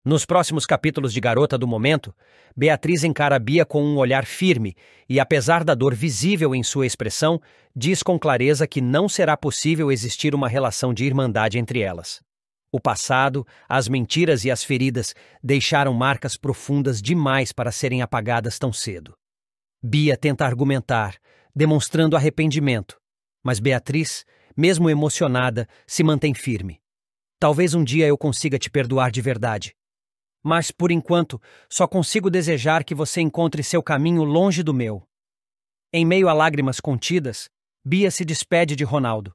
Nos próximos capítulos de Garota do Momento, Beatriz encara Bia com um olhar firme e, apesar da dor visível em sua expressão, diz com clareza que não será possível existir uma relação de irmandade entre elas. O passado, as mentiras e as feridas deixaram marcas profundas demais para serem apagadas tão cedo. Bia tenta argumentar, demonstrando arrependimento, mas Beatriz, mesmo emocionada, se mantém firme. Talvez um dia eu consiga te perdoar de verdade. Mas, por enquanto, só consigo desejar que você encontre seu caminho longe do meu. Em meio a lágrimas contidas, Bia se despede de Ronaldo.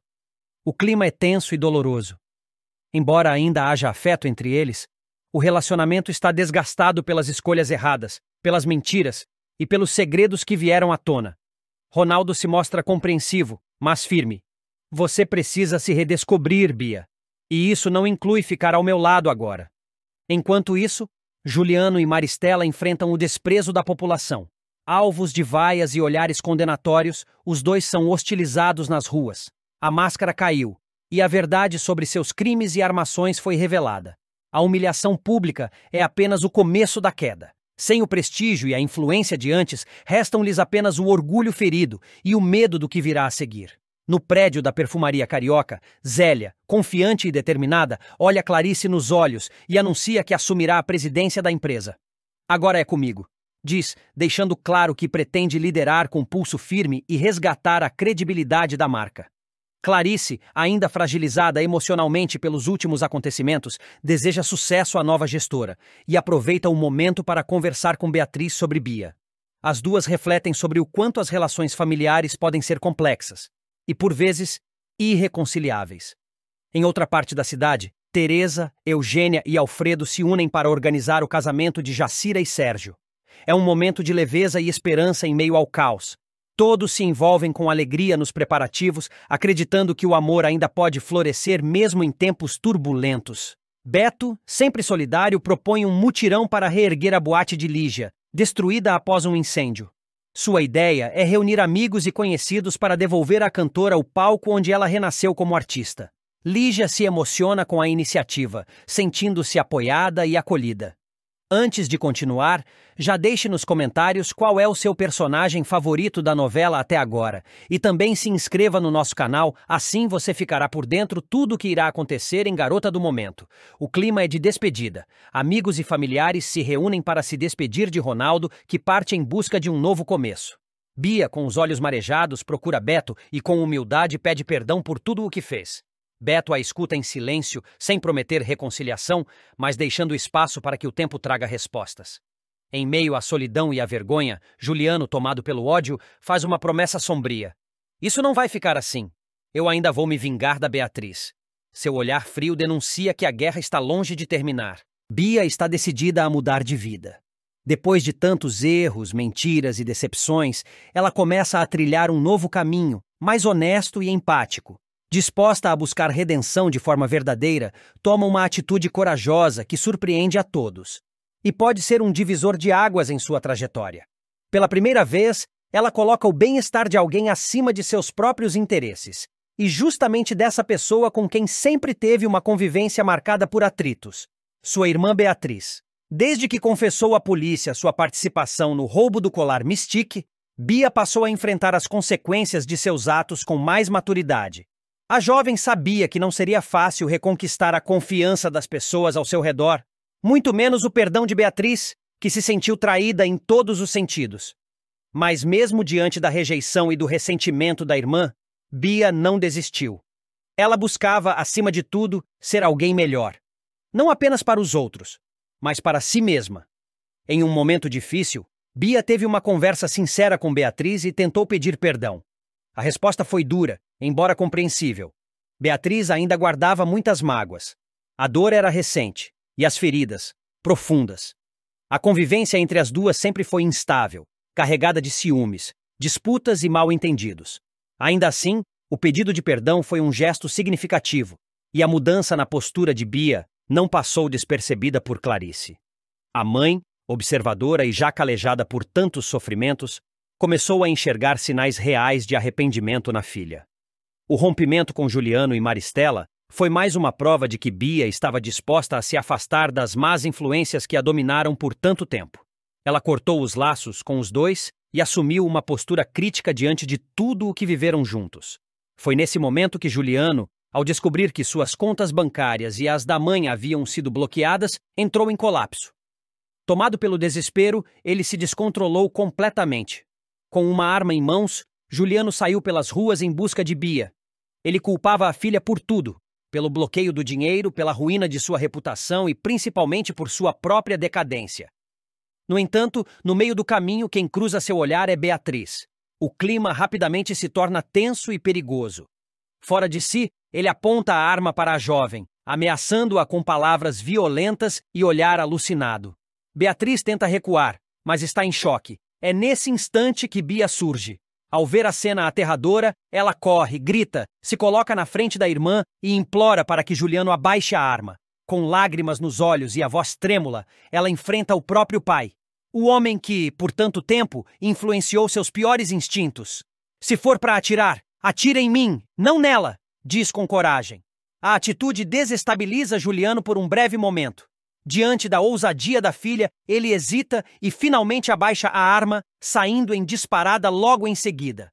O clima é tenso e doloroso. Embora ainda haja afeto entre eles, o relacionamento está desgastado pelas escolhas erradas, pelas mentiras e pelos segredos que vieram à tona. Ronaldo se mostra compreensivo, mas firme. Você precisa se redescobrir, Bia. E isso não inclui ficar ao meu lado agora. Enquanto isso, Juliano e Maristela enfrentam o desprezo da população. Alvos de vaias e olhares condenatórios, os dois são hostilizados nas ruas. A máscara caiu, e a verdade sobre seus crimes e armações foi revelada. A humilhação pública é apenas o começo da queda. Sem o prestígio e a influência de antes, restam-lhes apenas o orgulho ferido e o medo do que virá a seguir. No prédio da perfumaria carioca, Zélia, confiante e determinada, olha Clarice nos olhos e anuncia que assumirá a presidência da empresa. Agora é comigo, diz, deixando claro que pretende liderar com pulso firme e resgatar a credibilidade da marca. Clarice, ainda fragilizada emocionalmente pelos últimos acontecimentos, deseja sucesso à nova gestora e aproveita o momento para conversar com Beatriz sobre Bia. As duas refletem sobre o quanto as relações familiares podem ser complexas e, por vezes, irreconciliáveis. Em outra parte da cidade, Teresa, Eugênia e Alfredo se unem para organizar o casamento de Jacira e Sérgio. É um momento de leveza e esperança em meio ao caos. Todos se envolvem com alegria nos preparativos, acreditando que o amor ainda pode florescer mesmo em tempos turbulentos. Beto, sempre solidário, propõe um mutirão para reerguer a boate de Lígia, destruída após um incêndio. Sua ideia é reunir amigos e conhecidos para devolver à cantora o palco onde ela renasceu como artista. Lígia se emociona com a iniciativa, sentindo-se apoiada e acolhida. Antes de continuar, já deixe nos comentários qual é o seu personagem favorito da novela até agora e também se inscreva no nosso canal, assim você ficará por dentro tudo o que irá acontecer em Garota do Momento. O clima é de despedida. Amigos e familiares se reúnem para se despedir de Ronaldo, que parte em busca de um novo começo. Bia, com os olhos marejados, procura Beto e com humildade pede perdão por tudo o que fez. Beto a escuta em silêncio, sem prometer reconciliação, mas deixando espaço para que o tempo traga respostas. Em meio à solidão e à vergonha, Juliano, tomado pelo ódio, faz uma promessa sombria. Isso não vai ficar assim. Eu ainda vou me vingar da Beatriz. Seu olhar frio denuncia que a guerra está longe de terminar. Bia está decidida a mudar de vida. Depois de tantos erros, mentiras e decepções, ela começa a trilhar um novo caminho, mais honesto e empático. Disposta a buscar redenção de forma verdadeira, toma uma atitude corajosa que surpreende a todos. E pode ser um divisor de águas em sua trajetória. Pela primeira vez, ela coloca o bem-estar de alguém acima de seus próprios interesses. E justamente dessa pessoa com quem sempre teve uma convivência marcada por atritos. Sua irmã Beatriz. Desde que confessou à polícia sua participação no roubo do colar Mystique, Bia passou a enfrentar as consequências de seus atos com mais maturidade. A jovem sabia que não seria fácil reconquistar a confiança das pessoas ao seu redor, muito menos o perdão de Beatriz, que se sentiu traída em todos os sentidos. Mas mesmo diante da rejeição e do ressentimento da irmã, Bia não desistiu. Ela buscava, acima de tudo, ser alguém melhor. Não apenas para os outros, mas para si mesma. Em um momento difícil, Bia teve uma conversa sincera com Beatriz e tentou pedir perdão. A resposta foi dura, embora compreensível. Beatriz ainda guardava muitas mágoas. A dor era recente, e as feridas, profundas. A convivência entre as duas sempre foi instável, carregada de ciúmes, disputas e mal-entendidos. Ainda assim, o pedido de perdão foi um gesto significativo, e a mudança na postura de Bia não passou despercebida por Clarice. A mãe, observadora e já calejada por tantos sofrimentos, começou a enxergar sinais reais de arrependimento na filha. O rompimento com Juliano e Maristela Foi mais uma prova de que Bia estava disposta a se afastar das más influências que a dominaram por tanto tempo. Ela cortou os laços com os dois e assumiu uma postura crítica diante de tudo o que viveram juntos. Foi nesse momento que Juliano, ao descobrir que suas contas bancárias e as da mãe haviam sido bloqueadas, entrou em colapso. Tomado pelo desespero, ele se descontrolou completamente. Com uma arma em mãos, Juliano saiu pelas ruas em busca de Bia. Ele culpava a filha por tudo, pelo bloqueio do dinheiro, pela ruína de sua reputação e principalmente por sua própria decadência. No entanto, no meio do caminho, quem cruza seu olhar é Beatriz. O clima rapidamente se torna tenso e perigoso. Fora de si, ele aponta a arma para a jovem, ameaçando-a com palavras violentas e olhar alucinado. Beatriz tenta recuar, mas está em choque. É nesse instante que Bia surge. Ao ver a cena aterradora, ela corre, grita, se coloca na frente da irmã e implora para que Juliano abaixe a arma. Com lágrimas nos olhos e a voz trêmula, ela enfrenta o próprio pai. O homem que, por tanto tempo, influenciou seus piores instintos. Se for para atirar, atira em mim, não nela, diz com coragem. A atitude desestabiliza Juliano por um breve momento. Diante da ousadia da filha, ele hesita e finalmente abaixa a arma, saindo em disparada logo em seguida.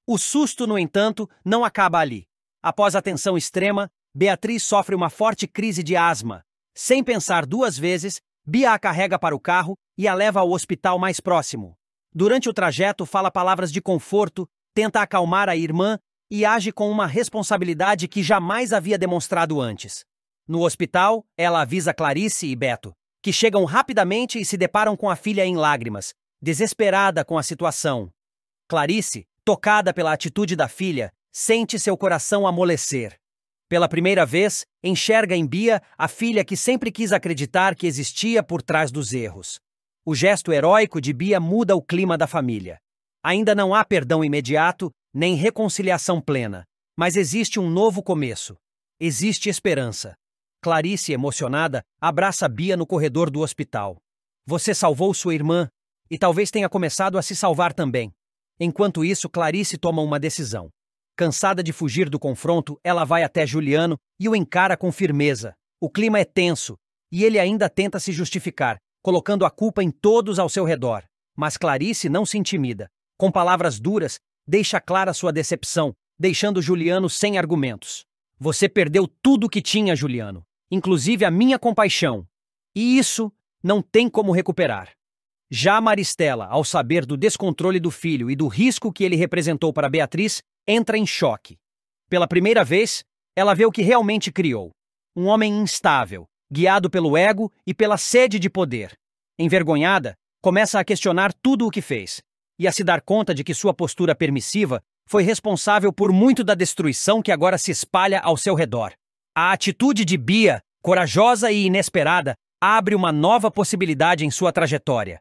O susto, no entanto, não acaba ali. Após a tensão extrema, Beatriz sofre uma forte crise de asma. Sem pensar duas vezes, Bia a carrega para o carro e a leva ao hospital mais próximo. Durante o trajeto, fala palavras de conforto, tenta acalmar a irmã e age com uma responsabilidade que jamais havia demonstrado antes. No hospital, ela avisa Clarice e Beto, que chegam rapidamente e se deparam com a filha em lágrimas, desesperada com a situação. Clarice, tocada pela atitude da filha, sente seu coração amolecer. Pela primeira vez, enxerga em Bia a filha que sempre quis acreditar que existia por trás dos erros. O gesto heróico de Bia muda o clima da família. Ainda não há perdão imediato, nem reconciliação plena, mas existe um novo começo. Existe esperança. Clarice, emocionada, abraça Bia no corredor do hospital. Você salvou sua irmã e talvez tenha começado a se salvar também. Enquanto isso, Clarice toma uma decisão. Cansada de fugir do confronto, ela vai até Juliano e o encara com firmeza. O clima é tenso e ele ainda tenta se justificar, colocando a culpa em todos ao seu redor. Mas Clarice não se intimida. Com palavras duras, deixa clara sua decepção, deixando Juliano sem argumentos. Você perdeu tudo o que tinha, Juliano, inclusive a minha compaixão. E isso não tem como recuperar. Já Maristela, ao saber do descontrole do filho e do risco que ele representou para Beatriz, entra em choque. Pela primeira vez, ela vê o que realmente criou. Um homem instável, guiado pelo ego e pela sede de poder. Envergonhada, começa a questionar tudo o que fez, e a se dar conta de que sua postura permissiva foi responsável por muito da destruição que agora se espalha ao seu redor. A atitude de Bia, corajosa e inesperada, abre uma nova possibilidade em sua trajetória.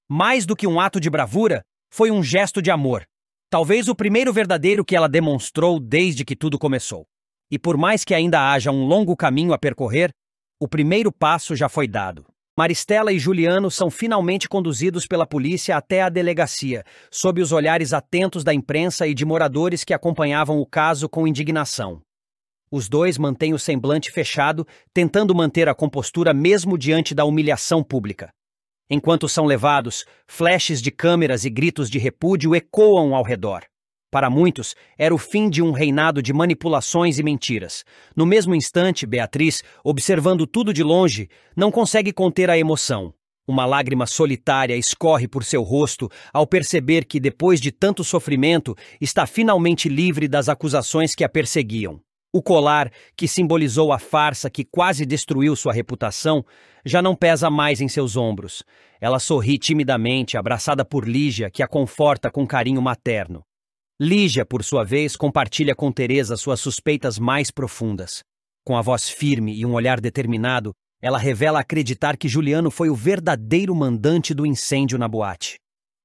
Mais do que um ato de bravura, foi um gesto de amor. Talvez o primeiro verdadeiro que ela demonstrou desde que tudo começou. E por mais que ainda haja um longo caminho a percorrer, o primeiro passo já foi dado. Maristela e Juliano são finalmente conduzidos pela polícia até a delegacia, sob os olhares atentos da imprensa e de moradores que acompanhavam o caso com indignação. Os dois mantêm o semblante fechado, tentando manter a compostura mesmo diante da humilhação pública. Enquanto são levados, flashes de câmeras e gritos de repúdio ecoam ao redor. Para muitos, era o fim de um reinado de manipulações e mentiras. No mesmo instante, Beatriz, observando tudo de longe, não consegue conter a emoção. Uma lágrima solitária escorre por seu rosto ao perceber que, depois de tanto sofrimento, está finalmente livre das acusações que a perseguiam. O colar, que simbolizou a farsa que quase destruiu sua reputação, já não pesa mais em seus ombros. Ela sorri timidamente, abraçada por Lígia, que a conforta com carinho materno. Lígia, por sua vez, compartilha com Teresa suas suspeitas mais profundas. Com a voz firme e um olhar determinado, ela revela acreditar que Juliano foi o verdadeiro mandante do incêndio na boate.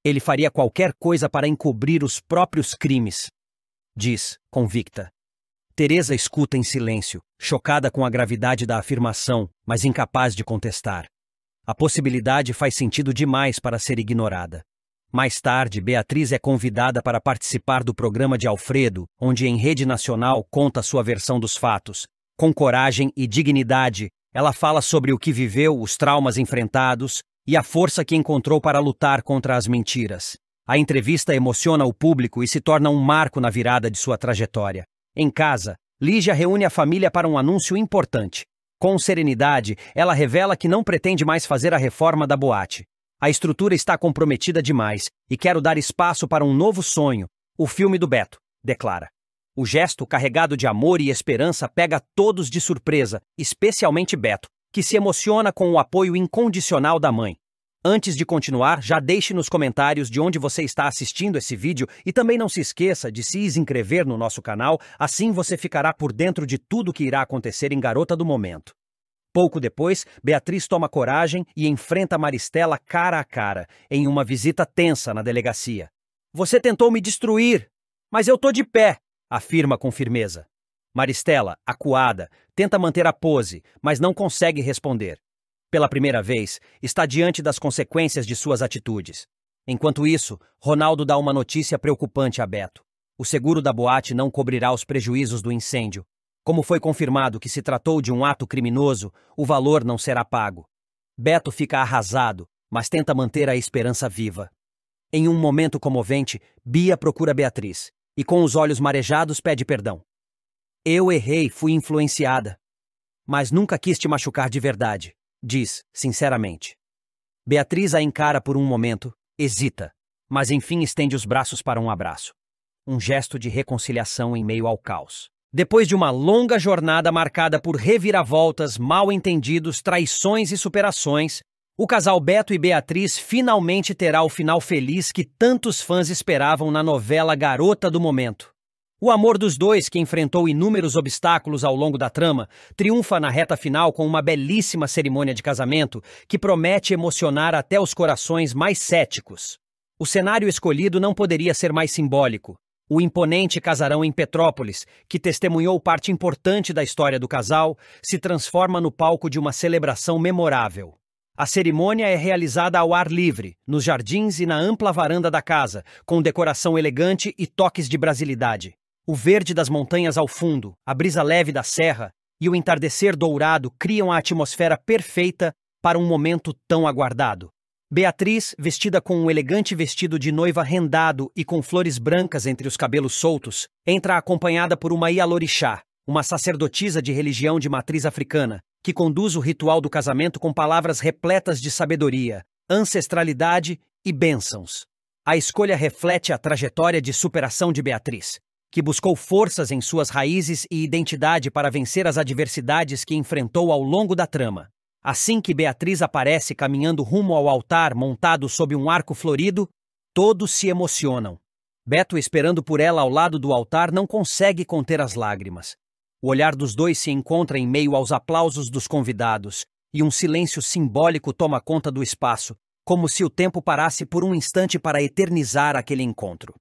Ele faria qualquer coisa para encobrir os próprios crimes, diz, convicta. Teresa escuta em silêncio, chocada com a gravidade da afirmação, mas incapaz de contestar. A possibilidade faz sentido demais para ser ignorada. Mais tarde, Beatriz é convidada para participar do programa de Alfredo, onde em rede nacional conta sua versão dos fatos, Com coragem e dignidade, ela fala sobre o que viveu, os traumas enfrentados e a força que encontrou para lutar contra as mentiras. A entrevista emociona o público e se torna um marco na virada de sua trajetória. Em casa, Lígia reúne a família para um anúncio importante. Com serenidade, ela revela que não pretende mais fazer a reforma da boate. A estrutura está comprometida demais e quero dar espaço para um novo sonho, o filme do Beto, declara. O gesto, carregado de amor e esperança, pega todos de surpresa, especialmente Beto, que se emociona com o apoio incondicional da mãe. Antes de continuar, já deixe nos comentários de onde você está assistindo esse vídeo e também não se esqueça de se inscrever no nosso canal, assim você ficará por dentro de tudo que irá acontecer em Garota do Momento. Pouco depois, Beatriz toma coragem e enfrenta Maristela cara a cara, em uma visita tensa na delegacia. "Você tentou me destruir, mas eu tô de pé", afirma com firmeza. Maristela, acuada, tenta manter a pose, mas não consegue responder. Pela primeira vez, está diante das consequências de suas atitudes. Enquanto isso, Ronaldo dá uma notícia preocupante a Beto. O seguro da boate não cobrirá os prejuízos do incêndio. Como foi confirmado que se tratou de um ato criminoso, o valor não será pago. Beto fica arrasado, mas tenta manter a esperança viva. Em um momento comovente, Bia procura Beatriz e, com os olhos marejados, pede perdão. "Eu errei, fui influenciada. Mas nunca quis te machucar de verdade", diz, sinceramente. Beatriz a encara por um momento, hesita, mas enfim estende os braços para um abraço. Um gesto de reconciliação em meio ao caos. Depois de uma longa jornada marcada por reviravoltas, mal-entendidos, traições e superações, o casal Beto e Beatriz finalmente terá o final feliz que tantos fãs esperavam na novela Garota do Momento. O amor dos dois, que enfrentou inúmeros obstáculos ao longo da trama, triunfa na reta final com uma belíssima cerimônia de casamento que promete emocionar até os corações mais céticos. O cenário escolhido não poderia ser mais simbólico. O imponente casarão em Petrópolis, que testemunhou parte importante da história do casal, se transforma no palco de uma celebração memorável. A cerimônia é realizada ao ar livre, nos jardins e na ampla varanda da casa, com decoração elegante e toques de brasilidade. O verde das montanhas ao fundo, a brisa leve da serra e o entardecer dourado criam a atmosfera perfeita para um momento tão aguardado. Beatriz, vestida com um elegante vestido de noiva rendado e com flores brancas entre os cabelos soltos, entra acompanhada por uma Ialorixá, uma sacerdotisa de religião de matriz africana, que conduz o ritual do casamento com palavras repletas de sabedoria, ancestralidade e bênçãos. A escolha reflete a trajetória de superação de Beatriz, que buscou forças em suas raízes e identidade para vencer as adversidades que enfrentou ao longo da trama. Assim que Beatriz aparece caminhando rumo ao altar montado sob um arco florido, todos se emocionam. Beto, esperando por ela ao lado do altar, não consegue conter as lágrimas. O olhar dos dois se encontra em meio aos aplausos dos convidados, e um silêncio simbólico toma conta do espaço, como se o tempo parasse por um instante para eternizar aquele encontro.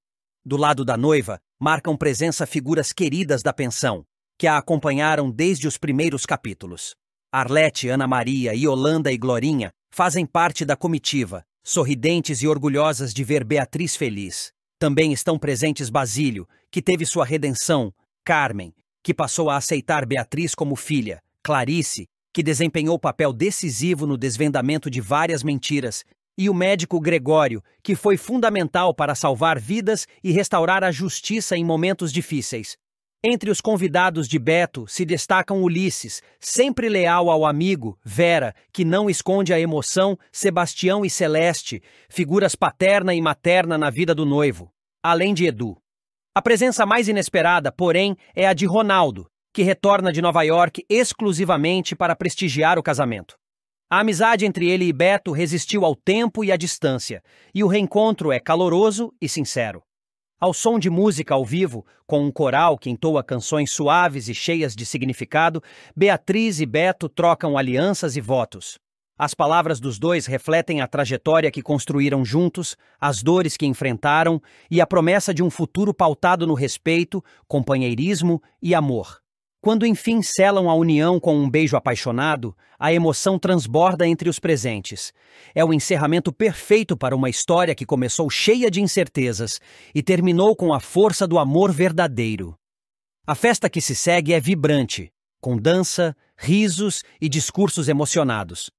Do lado da noiva, marcam presença figuras queridas da pensão, que a acompanharam desde os primeiros capítulos. Arlete, Ana Maria, Yolanda e Glorinha fazem parte da comitiva, sorridentes e orgulhosas de ver Beatriz feliz. Também estão presentes Basílio, que teve sua redenção, Carmen, que passou a aceitar Beatriz como filha, Clarice, que desempenhou papel decisivo no desvendamento de várias mentiras, e o médico Gregório, que foi fundamental para salvar vidas e restaurar a justiça em momentos difíceis. Entre os convidados de Beto se destacam Ulisses, sempre leal ao amigo, Vera, que não esconde a emoção, Sebastião e Celeste, figuras paterna e materna na vida do noivo, além de Edu. A presença mais inesperada, porém, é a de Ronaldo, que retorna de Nova York exclusivamente para prestigiar o casamento. A amizade entre ele e Beto resistiu ao tempo e à distância, e o reencontro é caloroso e sincero. Ao som de música ao vivo, com um coral que entoa canções suaves e cheias de significado, Beatriz e Beto trocam alianças e votos. As palavras dos dois refletem a trajetória que construíram juntos, as dores que enfrentaram e a promessa de um futuro pautado no respeito, companheirismo e amor. Quando enfim selam a união com um beijo apaixonado, a emoção transborda entre os presentes. É o encerramento perfeito para uma história que começou cheia de incertezas e terminou com a força do amor verdadeiro. A festa que se segue é vibrante. com dança, risos e discursos emocionados.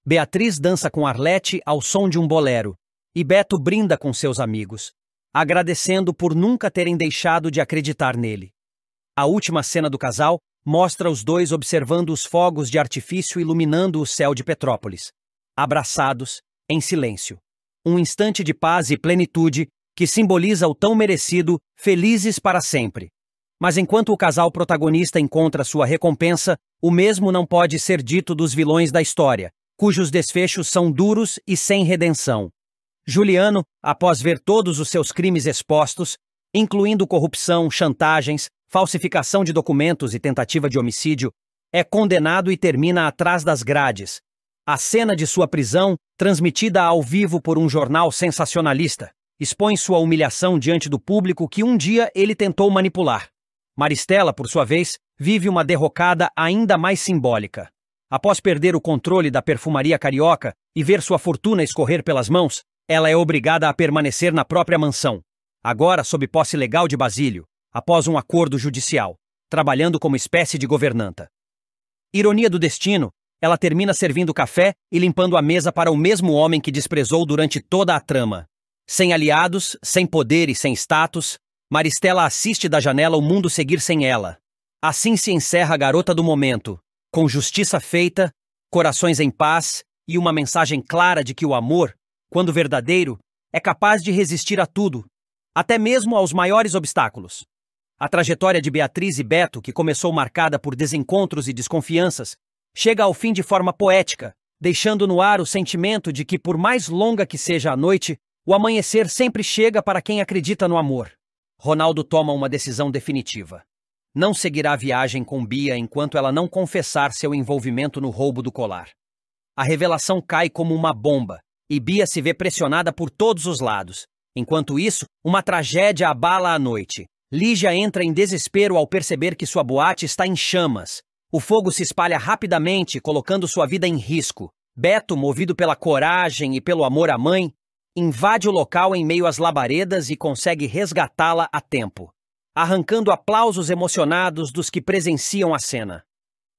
Beatriz dança com Arlete ao som de um bolero, e Beto brinda com seus amigos, agradecendo por nunca terem deixado de acreditar nele. A última cena do casal mostra os dois observando os fogos de artifício iluminando o céu de Petrópolis, abraçados, em silêncio. Um instante de paz e plenitude que simboliza o tão merecido felizes para sempre. Mas enquanto o casal protagonista encontra sua recompensa, o mesmo não pode ser dito dos vilões da história, cujos desfechos são duros e sem redenção. Juliano, após ver todos os seus crimes expostos, incluindo corrupção, chantagens, falsificação de documentos e tentativa de homicídio, é condenado e termina atrás das grades. A cena de sua prisão, transmitida ao vivo por um jornal sensacionalista, expõe sua humilhação diante do público que um dia ele tentou manipular. Maristela, por sua vez, vive uma derrocada ainda mais simbólica. Após perder o controle da perfumaria carioca e ver sua fortuna escorrer pelas mãos, ela é obrigada a permanecer na própria mansão, agora sob posse legal de Basílio, após um acordo judicial, trabalhando como espécie de governanta. Ironia do destino, ela termina servindo café e limpando a mesa para o mesmo homem que desprezou durante toda a trama. Sem aliados, sem poder e sem status, Maristela assiste da janela o mundo seguir sem ela. Assim se encerra a garota do momento, com justiça feita, corações em paz e uma mensagem clara de que o amor, quando verdadeiro, é capaz de resistir a tudo, até mesmo aos maiores obstáculos. A trajetória de Beatriz e Beto, que começou marcada por desencontros e desconfianças, chega ao fim de forma poética, deixando no ar o sentimento de que, por mais longa que seja a noite, o amanhecer sempre chega para quem acredita no amor. Ronaldo toma uma decisão definitiva. Não seguirá a viagem com Bia enquanto ela não confessar seu envolvimento no roubo do colar. A revelação cai como uma bomba, e Bia se vê pressionada por todos os lados. Enquanto isso, uma tragédia abala a noite. Lígia entra em desespero ao perceber que sua boate está em chamas. O fogo se espalha rapidamente, colocando sua vida em risco. Beto, movido pela coragem e pelo amor à mãe, invade o local em meio às labaredas e consegue resgatá-la a tempo, arrancando aplausos emocionados dos que presenciam a cena.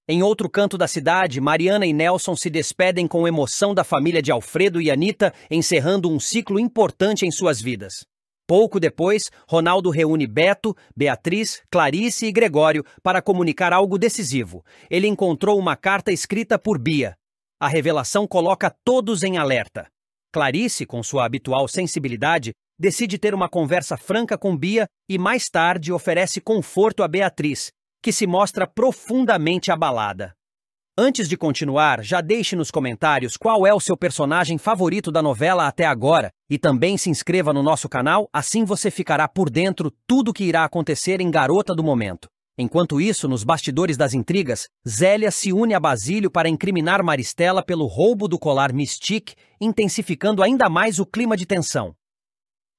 Em outro canto da cidade, Mariana e Nelson se despedem com emoção da família de Alfredo e Anita, encerrando um ciclo importante em suas vidas. Pouco depois, Ronaldo reúne Beto, Beatriz, Clarice e Gregório para comunicar algo decisivo. Ele encontrou uma carta escrita por Bia. A revelação coloca todos em alerta. Clarice, com sua habitual sensibilidade, decide ter uma conversa franca com Bia e mais tarde oferece conforto a Beatriz, que se mostra profundamente abalada. Antes de continuar, já deixe nos comentários qual é o seu personagem favorito da novela até agora e também se inscreva no nosso canal, assim você ficará por dentro tudo o que irá acontecer em Garota do Momento. Enquanto isso, nos bastidores das intrigas, Zélia se une a Basílio para incriminar Maristela pelo roubo do colar Mystique, intensificando ainda mais o clima de tensão.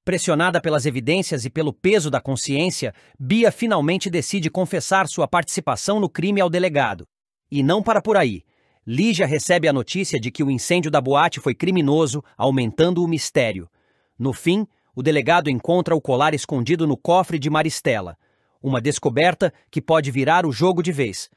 Pressionada pelas evidências e pelo peso da consciência, Bia finalmente decide confessar sua participação no crime ao delegado. E não para por aí. Lígia recebe a notícia de que o incêndio da boate foi criminoso, aumentando o mistério. No fim, o delegado encontra o colar escondido no cofre de Maristela. Uma descoberta que pode virar o jogo de vez.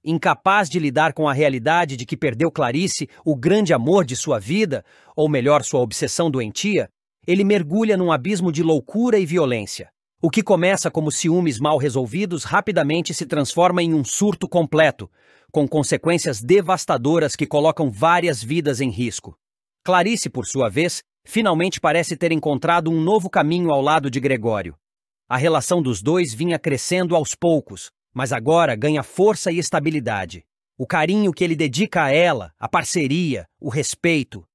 Incapaz de lidar com a realidade de que perdeu Clarice, o grande amor de sua vida, ou melhor, sua obsessão doentia, ele mergulha num abismo de loucura e violência. O que começa como ciúmes mal resolvidos rapidamente se transforma em um surto completo, com consequências devastadoras que colocam várias vidas em risco. Clarice, por sua vez, finalmente parece ter encontrado um novo caminho ao lado de Gregório. A relação dos dois vinha crescendo aos poucos, mas agora ganha força e estabilidade. O carinho que ele dedica a ela, a parceria, o respeito.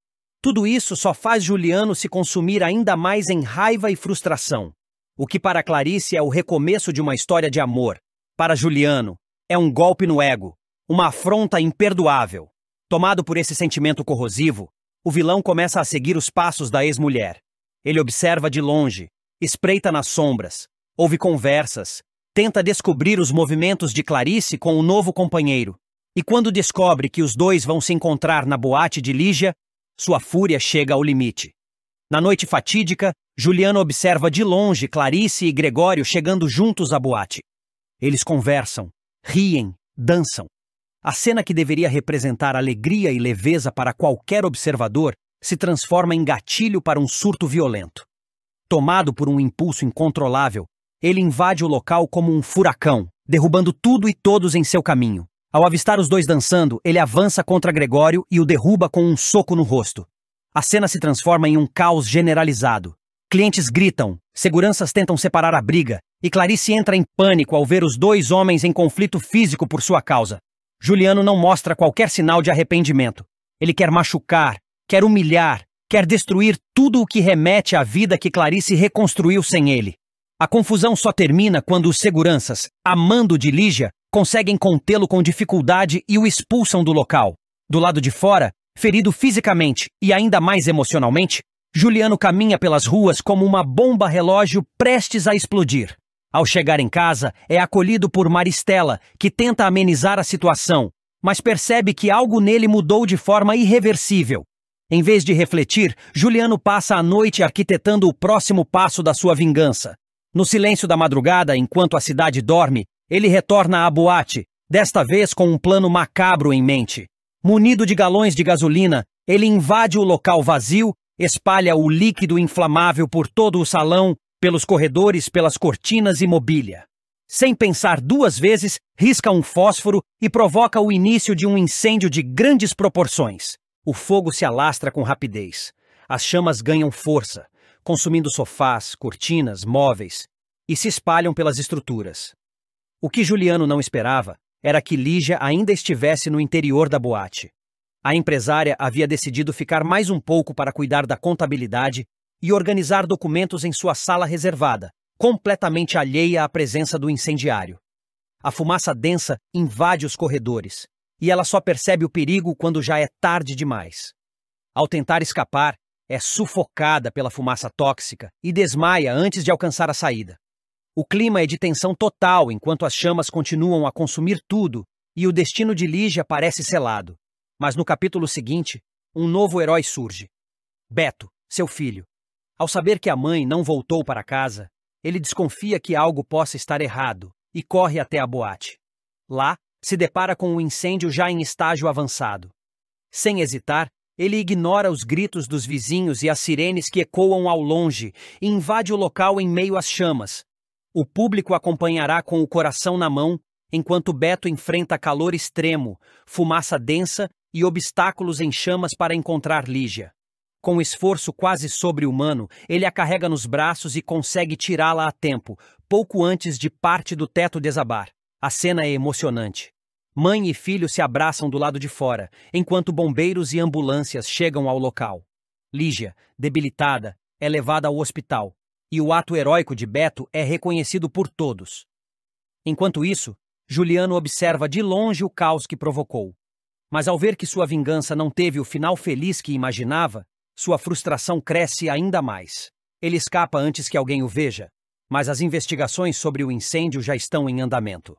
Tudo isso só faz Juliano se consumir ainda mais em raiva e frustração. O que para Clarice é o recomeço de uma história de amor, para Juliano é um golpe no ego, uma afronta imperdoável. Tomado por esse sentimento corrosivo, o vilão começa a seguir os passos da ex-mulher. Ele observa de longe, espreita nas sombras, ouve conversas, tenta descobrir os movimentos de Clarice com o novo companheiro. E quando descobre que os dois vão se encontrar na boate de Lígia, sua fúria chega ao limite. Na noite fatídica, Juliano observa de longe Clarice e Gregório chegando juntos à boate. Eles conversam, riem, dançam. A cena que deveria representar alegria e leveza para qualquer observador se transforma em gatilho para um surto violento. Tomado por um impulso incontrolável, ele invade o local como um furacão, derrubando tudo e todos em seu caminho. Ao avistar os dois dançando, ele avança contra Gregório e o derruba com um soco no rosto. A cena se transforma em um caos generalizado. Clientes gritam, seguranças tentam separar a briga, e Clarice entra em pânico ao ver os dois homens em conflito físico por sua causa. Juliano não mostra qualquer sinal de arrependimento. Ele quer machucar, quer humilhar, quer destruir tudo o que remete à vida que Clarice reconstruiu sem ele. A confusão só termina quando os seguranças, a mando de Lígia, conseguem contê-lo com dificuldade e o expulsam do local. Do lado de fora, ferido fisicamente e ainda mais emocionalmente, Juliano caminha pelas ruas como uma bomba relógio prestes a explodir. Ao chegar em casa, é acolhido por Maristela, que tenta amenizar a situação, mas percebe que algo nele mudou de forma irreversível. Em vez de refletir, Juliano passa a noite arquitetando o próximo passo da sua vingança. No silêncio da madrugada, enquanto a cidade dorme, ele retorna à boate, desta vez com um plano macabro em mente. Munido de galões de gasolina, ele invade o local vazio, espalha o líquido inflamável por todo o salão, pelos corredores, pelas cortinas e mobília. Sem pensar duas vezes, risca um fósforo e provoca o início de um incêndio de grandes proporções. O fogo se alastra com rapidez. As chamas ganham força, consumindo sofás, cortinas, móveis, e se espalham pelas estruturas. O que Juliano não esperava era que Lígia ainda estivesse no interior da boate. A empresária havia decidido ficar mais um pouco para cuidar da contabilidade e organizar documentos em sua sala reservada, completamente alheia à presença do incendiário. A fumaça densa invade os corredores, e ela só percebe o perigo quando já é tarde demais. Ao tentar escapar, é sufocada pela fumaça tóxica e desmaia antes de alcançar a saída. O clima é de tensão total enquanto as chamas continuam a consumir tudo e o destino de Lígia parece selado. Mas no capítulo seguinte, um novo herói surge. Beto, seu filho. Ao saber que a mãe não voltou para casa, ele desconfia que algo possa estar errado e corre até a boate. Lá, se depara com um incêndio já em estágio avançado. Sem hesitar, ele ignora os gritos dos vizinhos e as sirenes que ecoam ao longe e invade o local em meio às chamas. O público acompanhará com o coração na mão, enquanto Beto enfrenta calor extremo, fumaça densa e obstáculos em chamas para encontrar Lígia. Com esforço quase sobre-humano, ele a carrega nos braços e consegue tirá-la a tempo, pouco antes de parte do teto desabar. A cena é emocionante. Mãe e filho se abraçam do lado de fora, enquanto bombeiros e ambulâncias chegam ao local. Lígia, debilitada, é levada ao hospital, e o ato heróico de Beto é reconhecido por todos. Enquanto isso, Juliano observa de longe o caos que provocou. Mas ao ver que sua vingança não teve o final feliz que imaginava, sua frustração cresce ainda mais. Ele escapa antes que alguém o veja, mas as investigações sobre o incêndio já estão em andamento.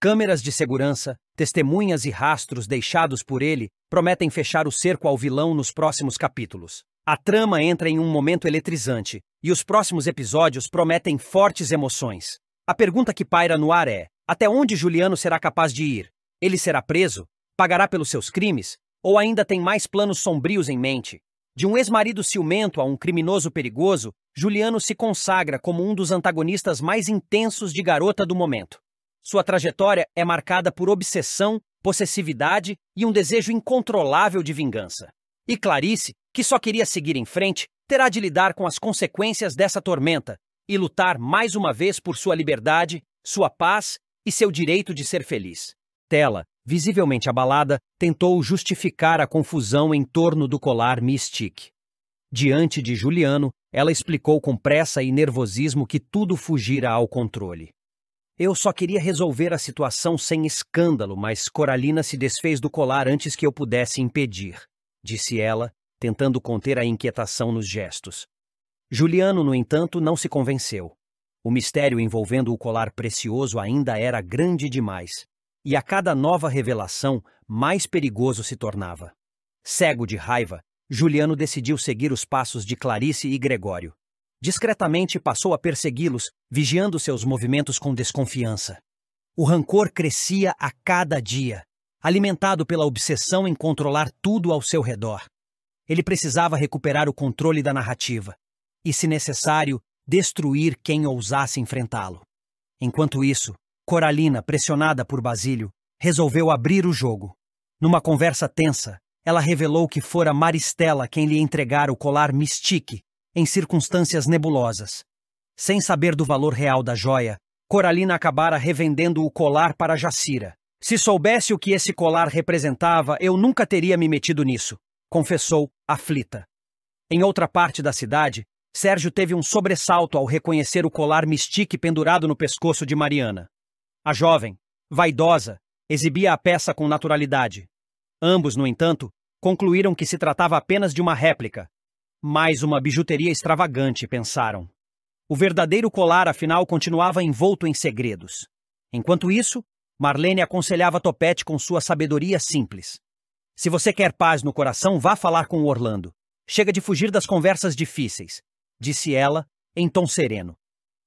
Câmeras de segurança, testemunhas e rastros deixados por ele prometem fechar o cerco ao vilão nos próximos capítulos. A trama entra em um momento eletrizante, e os próximos episódios prometem fortes emoções. A pergunta que paira no ar é: até onde Juliano será capaz de ir? Ele será preso? Pagará pelos seus crimes? Ou ainda tem mais planos sombrios em mente? De um ex-marido ciumento a um criminoso perigoso, Juliano se consagra como um dos antagonistas mais intensos de Garota do momento. Sua trajetória é marcada por obsessão, possessividade e um desejo incontrolável de vingança. E Clarice, que só queria seguir em frente, terá de lidar com as consequências dessa tormenta e lutar mais uma vez por sua liberdade, sua paz e seu direito de ser feliz. Tela, visivelmente abalada, tentou justificar a confusão em torno do colar Mystique. Diante de Juliano, ela explicou com pressa e nervosismo que tudo fugira ao controle. Eu só queria resolver a situação sem escândalo, mas Coralina se desfez do colar antes que eu pudesse impedir, disse ela, tentando conter a inquietação nos gestos. Juliano, no entanto, não se convenceu. O mistério envolvendo o colar precioso ainda era grande demais, e a cada nova revelação, mais perigoso se tornava. Cego de raiva, Juliano decidiu seguir os passos de Clarice e Gregório. Discretamente passou a persegui-los, vigiando seus movimentos com desconfiança. O rancor crescia a cada dia, alimentado pela obsessão em controlar tudo ao seu redor. Ele precisava recuperar o controle da narrativa e, se necessário, destruir quem ousasse enfrentá-lo. Enquanto isso, Coralina, pressionada por Basílio, resolveu abrir o jogo. Numa conversa tensa, ela revelou que fora Maristela quem lhe entregara o colar Mystique em circunstâncias nebulosas. Sem saber do valor real da joia, Coralina acabara revendendo o colar para Jacira. Se soubesse o que esse colar representava, eu nunca teria me metido nisso, confessou, aflita. Em outra parte da cidade, Sérgio teve um sobressalto ao reconhecer o colar Mystique pendurado no pescoço de Mariana. A jovem, vaidosa, exibia a peça com naturalidade. Ambos, no entanto, concluíram que se tratava apenas de uma réplica. Mais uma bijuteria extravagante, pensaram. O verdadeiro colar, afinal, continuava envolto em segredos. Enquanto isso, Marlene aconselhava Topete com sua sabedoria simples. Se você quer paz no coração, vá falar com Orlando. Chega de fugir das conversas difíceis, disse ela, em tom sereno.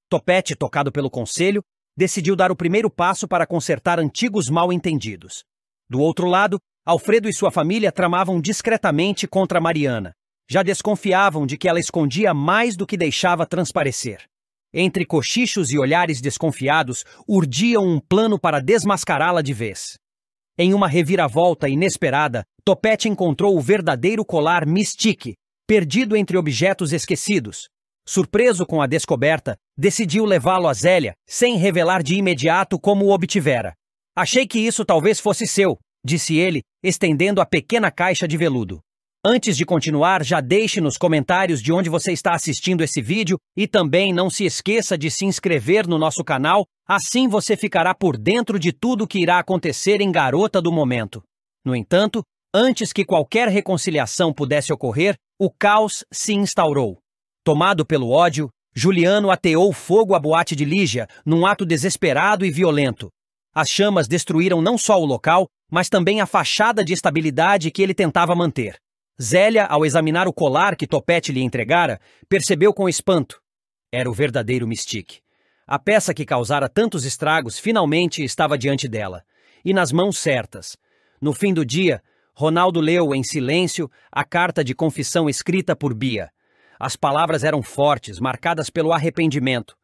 Topete, tocado pelo conselho, decidiu dar o primeiro passo para consertar antigos mal-entendidos. Do outro lado, Alfredo e sua família tramavam discretamente contra Mariana. Já desconfiavam de que ela escondia mais do que deixava transparecer. Entre cochichos e olhares desconfiados, urdiam um plano para desmascará-la de vez. Em uma reviravolta inesperada, Topete encontrou o verdadeiro colar Mystique, perdido entre objetos esquecidos. Surpreso com a descoberta, decidiu levá-lo a Zélia, sem revelar de imediato como o obtivera. Achei que isso talvez fosse seu, disse ele, estendendo a pequena caixa de veludo. Antes de continuar, já deixe nos comentários de onde você está assistindo esse vídeo e também não se esqueça de se inscrever no nosso canal, assim você ficará por dentro de tudo que irá acontecer em Garota do Momento. No entanto, antes que qualquer reconciliação pudesse ocorrer, o caos se instaurou. Tomado pelo ódio, Juliano ateou fogo à boate de Lígia, num ato desesperado e violento. As chamas destruíram não só o local, mas também a fachada de estabilidade que ele tentava manter. Zélia, ao examinar o colar que Topete lhe entregara, percebeu com espanto. Era o verdadeiro Mystique. A peça que causara tantos estragos finalmente estava diante dela, e nas mãos certas. No fim do dia, Ronaldo leu em silêncio a carta de confissão escrita por Bia. As palavras eram fortes, marcadas pelo arrependimento.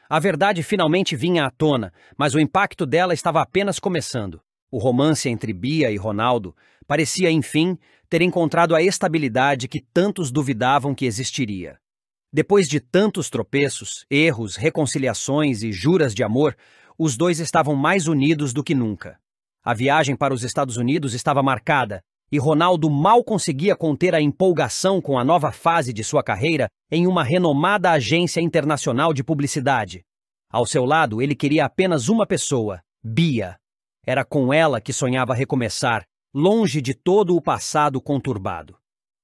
A verdade finalmente vinha à tona, mas o impacto dela estava apenas começando. O romance entre Bia e Ronaldo parecia, enfim, ter encontrado a estabilidade que tantos duvidavam que existiria. Depois de tantos tropeços, erros, reconciliações e juras de amor, os dois estavam mais unidos do que nunca. A viagem para os Estados Unidos estava marcada, e Ronaldo mal conseguia conter a empolgação com a nova fase de sua carreira em uma renomada agência internacional de publicidade. Ao seu lado, ele queria apenas uma pessoa, Bia. Era com ela que sonhava recomeçar, longe de todo o passado conturbado.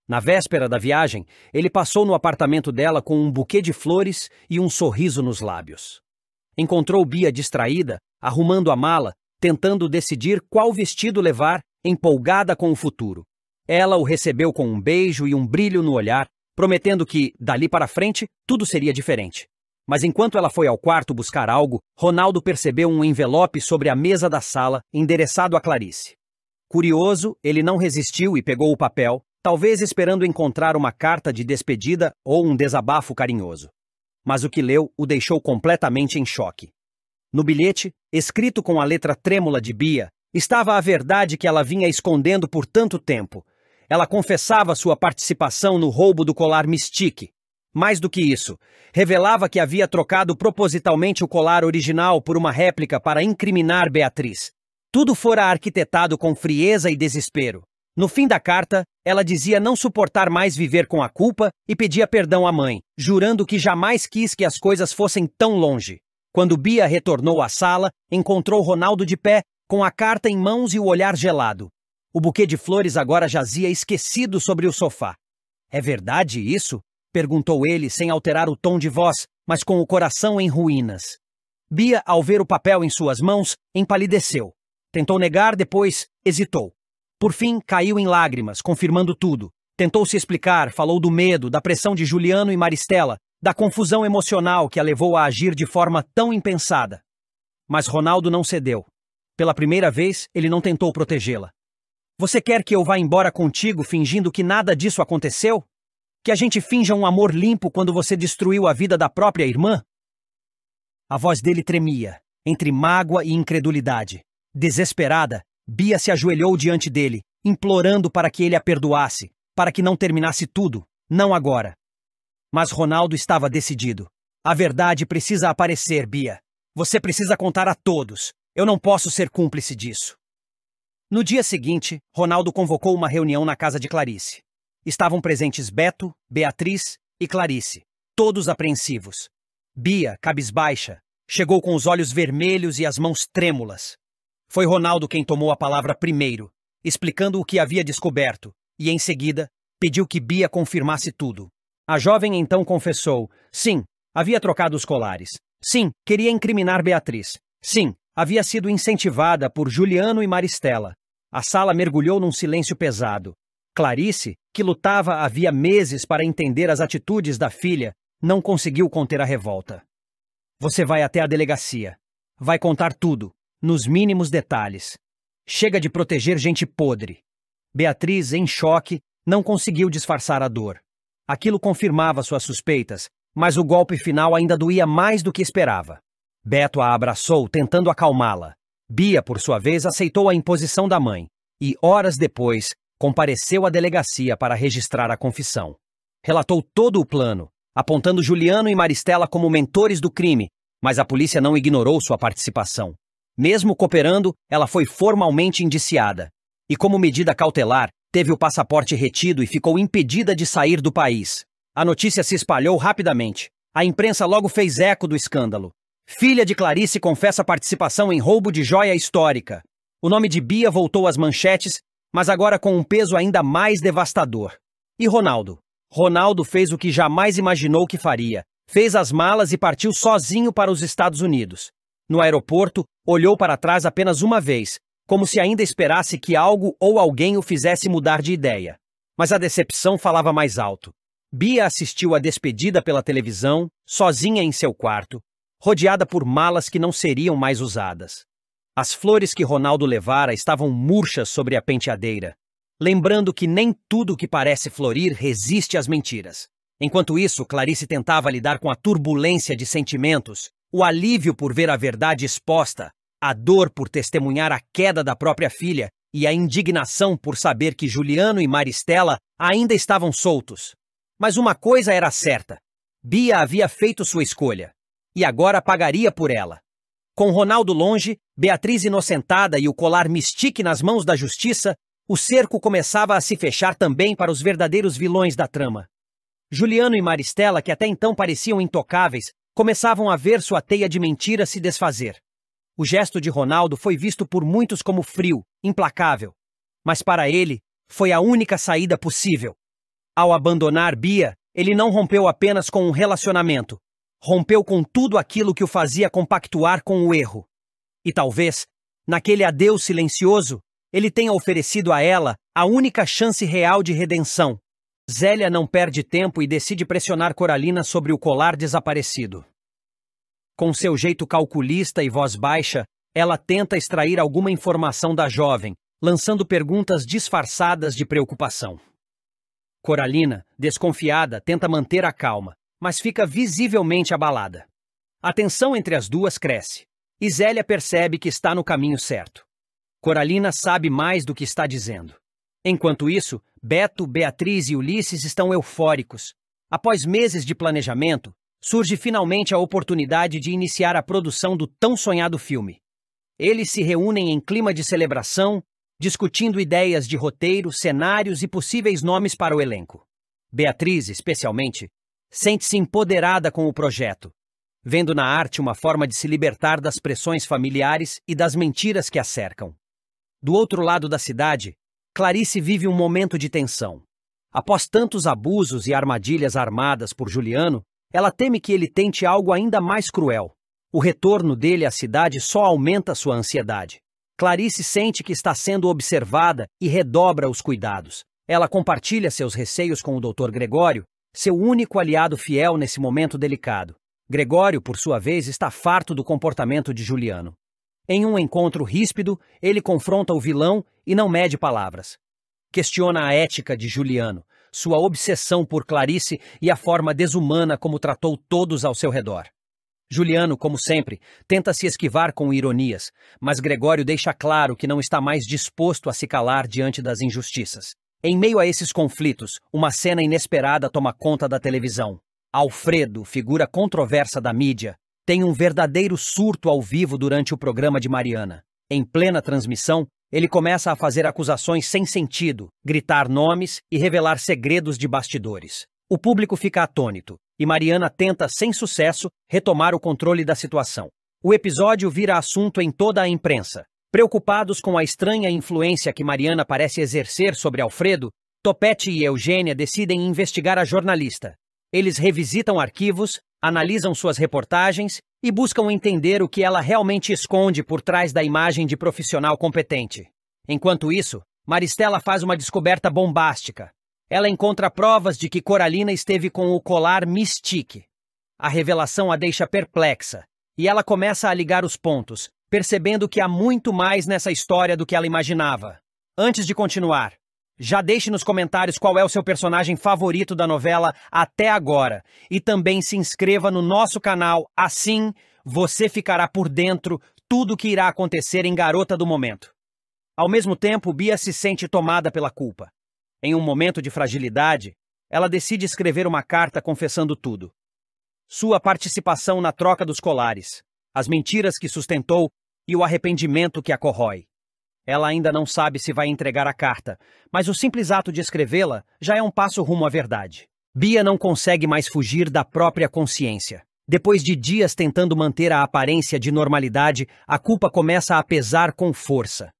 Na véspera da viagem, ele passou no apartamento dela com um buquê de flores e um sorriso nos lábios. Encontrou Bia distraída, arrumando a mala, tentando decidir qual vestido levar, empolgada com o futuro. Ela o recebeu com um beijo e um brilho no olhar, prometendo que, dali para frente, tudo seria diferente. Mas enquanto ela foi ao quarto buscar algo, Ronaldo percebeu um envelope sobre a mesa da sala, endereçado a Clarice. Curioso, ele não resistiu e pegou o papel, talvez esperando encontrar uma carta de despedida ou um desabafo carinhoso. Mas o que leu o deixou completamente em choque. No bilhete, escrito com a letra trêmula de Bia, estava a verdade que ela vinha escondendo por tanto tempo. Ela confessava sua participação no roubo do colar Mystique. Mais do que isso, revelava que havia trocado propositalmente o colar original por uma réplica para incriminar Beatriz. Tudo fora arquitetado com frieza e desespero. No fim da carta, ela dizia não suportar mais viver com a culpa e pedia perdão à mãe, jurando que jamais quis que as coisas fossem tão longe. Quando Bia retornou à sala, encontrou Ronaldo de pé, com a carta em mãos e o olhar gelado. O buquê de flores agora jazia esquecido sobre o sofá. "É verdade isso?" perguntou ele sem alterar o tom de voz, mas com o coração em ruínas. Bia, ao ver o papel em suas mãos, empalideceu. Tentou negar, depois hesitou. Por fim, caiu em lágrimas, confirmando tudo. Tentou se explicar, falou do medo, da pressão de Juliano e Maristela, da confusão emocional que a levou a agir de forma tão impensada. Mas Ronaldo não cedeu. Pela primeira vez, ele não tentou protegê-la. Você quer que eu vá embora contigo fingindo que nada disso aconteceu? Que a gente finja um amor limpo quando você destruiu a vida da própria irmã? A voz dele tremia, entre mágoa e incredulidade. Desesperada, Bia se ajoelhou diante dele, implorando para que ele a perdoasse, para que não terminasse tudo, não agora. Mas Ronaldo estava decidido. A verdade precisa aparecer, Bia. Você precisa contar a todos. Eu não posso ser cúmplice disso. No dia seguinte, Ronaldo convocou uma reunião na casa de Clarice. Estavam presentes Beto, Beatriz e Clarice, todos apreensivos. Bia, cabisbaixa, chegou com os olhos vermelhos e as mãos trêmulas. Foi Ronaldo quem tomou a palavra primeiro, explicando o que havia descoberto, e em seguida, pediu que Bia confirmasse tudo. A jovem então confessou: sim, havia trocado os colares. Sim, queria incriminar Beatriz. Sim, havia sido incentivada por Juliano e Maristela. A sala mergulhou num silêncio pesado. Clarice, que lutava havia meses para entender as atitudes da filha, não conseguiu conter a revolta. Você vai até a delegacia. Vai contar tudo, nos mínimos detalhes. Chega de proteger gente podre. Beatriz, em choque, não conseguiu disfarçar a dor. Aquilo confirmava suas suspeitas, mas o golpe final ainda doía mais do que esperava. Beto a abraçou, tentando acalmá-la. Bia, por sua vez, aceitou a imposição da mãe e, horas depois, compareceu à delegacia para registrar a confissão. Relatou todo o plano, apontando Juliano e Maristela como mentores do crime, mas a polícia não ignorou sua participação. Mesmo cooperando, ela foi formalmente indiciada. E como medida cautelar, teve o passaporte retido e ficou impedida de sair do país. A notícia se espalhou rapidamente. A imprensa logo fez eco do escândalo. Filha de Clarice confessa participação em roubo de joia histórica. O nome de Bia voltou às manchetes, mas agora com um peso ainda mais devastador. E Ronaldo? Ronaldo fez o que jamais imaginou que faria. Fez as malas e partiu sozinho para os Estados Unidos. No aeroporto, olhou para trás apenas uma vez, como se ainda esperasse que algo ou alguém o fizesse mudar de ideia. Mas a decepção falava mais alto. Bia assistiu à despedida pela televisão, sozinha em seu quarto, rodeada por malas que não seriam mais usadas. As flores que Ronaldo levara estavam murchas sobre a penteadeira, lembrando que nem tudo que parece florir resiste às mentiras. Enquanto isso, Clarice tentava lidar com a turbulência de sentimentos, o alívio por ver a verdade exposta, a dor por testemunhar a queda da própria filha e a indignação por saber que Juliano e Maristela ainda estavam soltos. Mas uma coisa era certa: Bia havia feito sua escolha, e agora pagaria por ela. Com Ronaldo longe, Beatriz inocentada e o colar Mystique nas mãos da justiça, o cerco começava a se fechar também para os verdadeiros vilões da trama. Juliano e Maristela, que até então pareciam intocáveis, começavam a ver sua teia de mentiras se desfazer. O gesto de Ronaldo foi visto por muitos como frio, implacável. Mas para ele, foi a única saída possível. Ao abandonar Bia, ele não rompeu apenas com um relacionamento. Rompeu com tudo aquilo que o fazia compactuar com o erro. E talvez, naquele adeus silencioso, ele tenha oferecido a ela a única chance real de redenção. Zélia não perde tempo e decide pressionar Coralina sobre o colar desaparecido. Com seu jeito calculista e voz baixa, ela tenta extrair alguma informação da jovem, lançando perguntas disfarçadas de preocupação. Coralina, desconfiada, tenta manter a calma, mas fica visivelmente abalada. A tensão entre as duas cresce, e Zélia percebe que está no caminho certo. Coralina sabe mais do que está dizendo. Enquanto isso, Beto, Beatriz e Ulisses estão eufóricos. Após meses de planejamento, surge finalmente a oportunidade de iniciar a produção do tão sonhado filme. Eles se reúnem em clima de celebração, discutindo ideias de roteiro, cenários e possíveis nomes para o elenco. Beatriz, especialmente, sente-se empoderada com o projeto, vendo na arte uma forma de se libertar das pressões familiares e das mentiras que a cercam. Do outro lado da cidade, Clarice vive um momento de tensão. Após tantos abusos e armadilhas armadas por Juliano, ela teme que ele tente algo ainda mais cruel. O retorno dele à cidade só aumenta sua ansiedade. Clarice sente que está sendo observada e redobra os cuidados. Ela compartilha seus receios com o Dr. Gregório, seu único aliado fiel nesse momento delicado. Gregório, por sua vez, está farto do comportamento de Juliano. Em um encontro ríspido, ele confronta o vilão e não mede palavras. Questiona a ética de Juliano, sua obsessão por Clarice e a forma desumana como tratou todos ao seu redor. Juliano, como sempre, tenta se esquivar com ironias, mas Gregório deixa claro que não está mais disposto a se calar diante das injustiças. Em meio a esses conflitos, uma cena inesperada toma conta da televisão. Alfredo, figura controversa da mídia, tem um verdadeiro surto ao vivo durante o programa de Mariana. Em plena transmissão, ele começa a fazer acusações sem sentido, gritar nomes e revelar segredos de bastidores. O público fica atônito, e Mariana tenta, sem sucesso, retomar o controle da situação. O episódio vira assunto em toda a imprensa. Preocupados com a estranha influência que Mariana parece exercer sobre Alfredo, Topete e Eugênia decidem investigar a jornalista. Eles revisitam arquivos, analisam suas reportagens e buscam entender o que ela realmente esconde por trás da imagem de profissional competente. Enquanto isso, Maristela faz uma descoberta bombástica. Ela encontra provas de que Coralina esteve com o colar Mystique. A revelação a deixa perplexa, e ela começa a ligar os pontos, percebendo que há muito mais nessa história do que ela imaginava. Antes de continuar, já deixe nos comentários qual é o seu personagem favorito da novela até agora, e também se inscreva no nosso canal, assim você ficará por dentro tudo o que irá acontecer em Garota do Momento. Ao mesmo tempo, Bia se sente tomada pela culpa. Em um momento de fragilidade, ela decide escrever uma carta confessando tudo. Sua participação na troca dos colares, as mentiras que sustentou e o arrependimento que a corrói. Ela ainda não sabe se vai entregar a carta, mas o simples ato de escrevê-la já é um passo rumo à verdade. Bia não consegue mais fugir da própria consciência. Depois de dias tentando manter a aparência de normalidade, a culpa começa a pesar com força.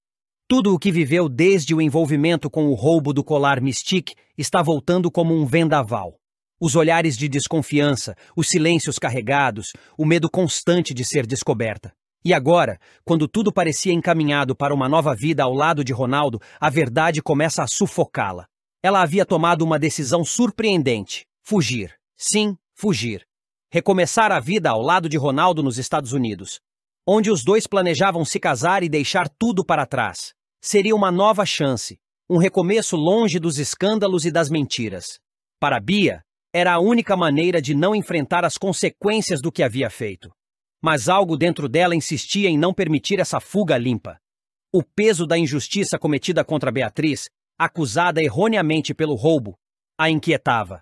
Tudo o que viveu desde o envolvimento com o roubo do colar Mystique está voltando como um vendaval. Os olhares de desconfiança, os silêncios carregados, o medo constante de ser descoberta. E agora, quando tudo parecia encaminhado para uma nova vida ao lado de Ronaldo, a verdade começa a sufocá-la. Ela havia tomado uma decisão surpreendente: fugir. Sim, fugir. Recomeçar a vida ao lado de Ronaldo nos Estados Unidos, onde os dois planejavam se casar e deixar tudo para trás. Seria uma nova chance, um recomeço longe dos escândalos e das mentiras. Para Bia, era a única maneira de não enfrentar as consequências do que havia feito. Mas algo dentro dela insistia em não permitir essa fuga limpa. O peso da injustiça cometida contra Beatriz, acusada erroneamente pelo roubo, a inquietava.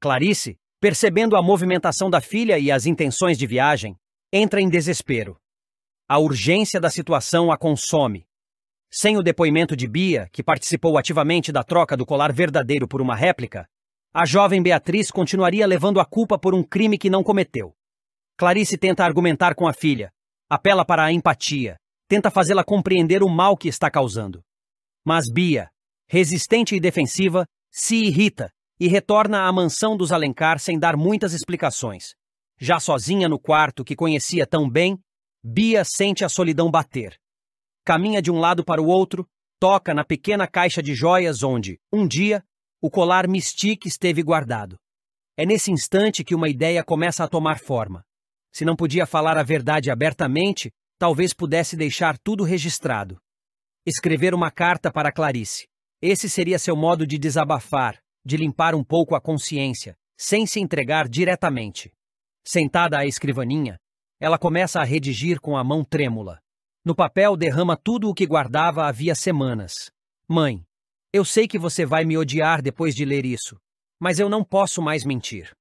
Clarice, percebendo a movimentação da filha e as intenções de viagem, entra em desespero. A urgência da situação a consome. Sem o depoimento de Bia, que participou ativamente da troca do colar verdadeiro por uma réplica, a jovem Beatriz continuaria levando a culpa por um crime que não cometeu. Clarice tenta argumentar com a filha, apela para a empatia, tenta fazê-la compreender o mal que está causando. Mas Bia, resistente e defensiva, se irrita e retorna à mansão dos Alencar sem dar muitas explicações. Já sozinha no quarto que conhecia tão bem, Bia sente a solidão bater. Caminha de um lado para o outro, toca na pequena caixa de joias onde, um dia, o colar Mystique esteve guardado. É nesse instante que uma ideia começa a tomar forma. Se não podia falar a verdade abertamente, talvez pudesse deixar tudo registrado. Escrever uma carta para Clarice. Esse seria seu modo de desabafar, de limpar um pouco a consciência, sem se entregar diretamente. Sentada à escrivaninha, ela começa a redigir com a mão trêmula. No papel derrama tudo o que guardava havia semanas. Mãe, eu sei que você vai me odiar depois de ler isso, mas eu não posso mais mentir.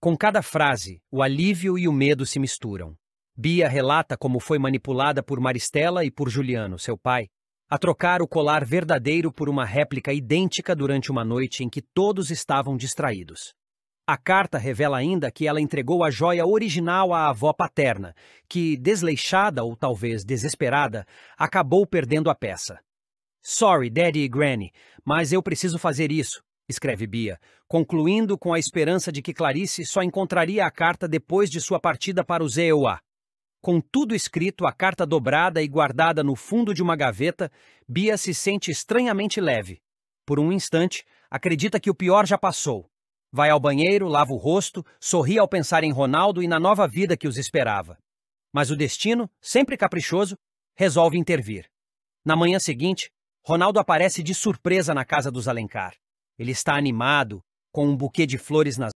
Com cada frase, o alívio e o medo se misturam. Bia relata como foi manipulada por Maristela e por Juliano, seu pai, a trocar o colar verdadeiro por uma réplica idêntica durante uma noite em que todos estavam distraídos. A carta revela ainda que ela entregou a joia original à avó paterna, que, desleixada ou talvez desesperada, acabou perdendo a peça. Sorry, Daddy e Granny, mas eu preciso fazer isso, escreve Bia, concluindo com a esperança de que Clarice só encontraria a carta depois de sua partida para o ZEUA. Com tudo escrito, a carta dobrada e guardada no fundo de uma gaveta, Bia se sente estranhamente leve. Por um instante, acredita que o pior já passou. Vai ao banheiro, lava o rosto, sorri ao pensar em Ronaldo e na nova vida que os esperava. Mas o destino, sempre caprichoso, resolve intervir. Na manhã seguinte, Ronaldo aparece de surpresa na casa dos Alencar. Ele está animado, com um buquê de flores nas